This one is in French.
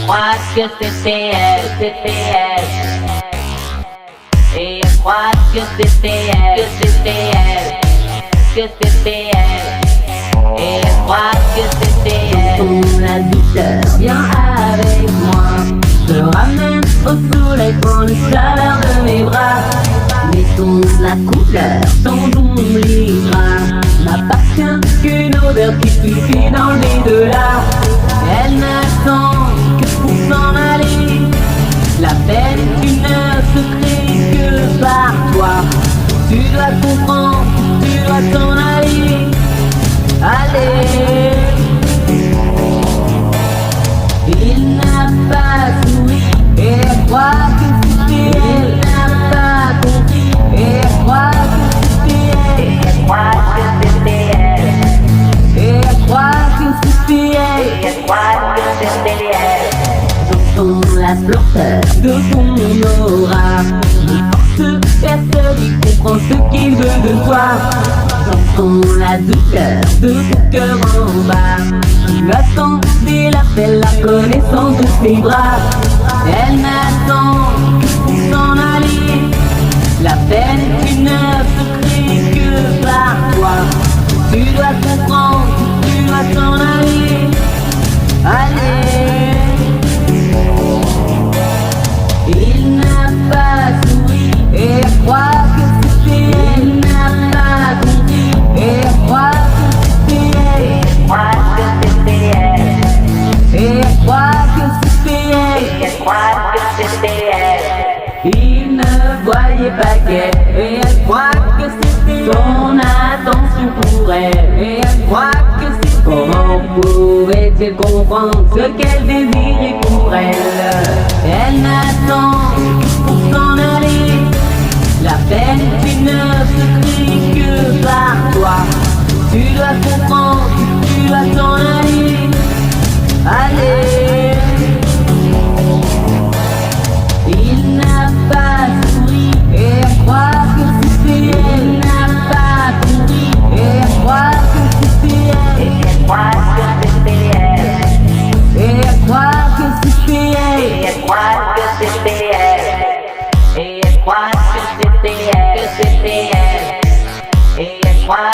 croit que c'était elle, Et elle croit que c'était elle, que c'était elle, Et elle croit que c'était elle. Quand la douceur vient avec moi, je ramène au soleil, prends le chaleur de mes bras. Mettons la couleur, ton oubliera. M'appartient qu'une odeur qui suffit d'enlever de là. Elle n'attend que pour s'en aller. La peine, tu ne se crée que par toi. Tu dois comprendre, tu dois t'en aller. Allez. Il n'a pas souri et elle croit que c'était elle. Il n'a pas compris et elle croit que c'était elle. Et elle croit que c'était elle, Et elle croit que c'était elle. Et elle croit que c'était elle. J'entends la lenteur de ton aura. Ne force personne, il comprend ce qu'il veut de toi. J'entends la douleur de ton cœur en bas. Tu attendais l'appel, la connaissance de ses bras. Elle n'attend que pour s'en aller. La peine, tu ne se crée que par toi. Tu dois comprendre, tu dois t'en aller. Allez. Il n'a pas souri et elle croit que c'était elle. Il n'a pas compris et elle croit que c'était elle. Et elle croit que c'était elle, Et elle croit que c'était elle. Et elle croit que c'était elle. Il ne voyait pas qu'elle. Et elle croit que c'était son attention pour elle. Et elle croit que c'était comment pouvait-il comprendre ce qu'elle désirait pour elle? Elle n'attend que pour s'en aller. La peine, tu ne se crée que par toi. Tu dois comprendre, tu dois t'en aller. Allez. Il n'a pas souri et elle croit que c'était elle. Il n'a pas compris et elle croit que c'était elle. Et elle croit que c'était elle, Et elle croit que c'était elle. Et elle croit que c'était elle, Et elle croit que c'était elle, Et elle croit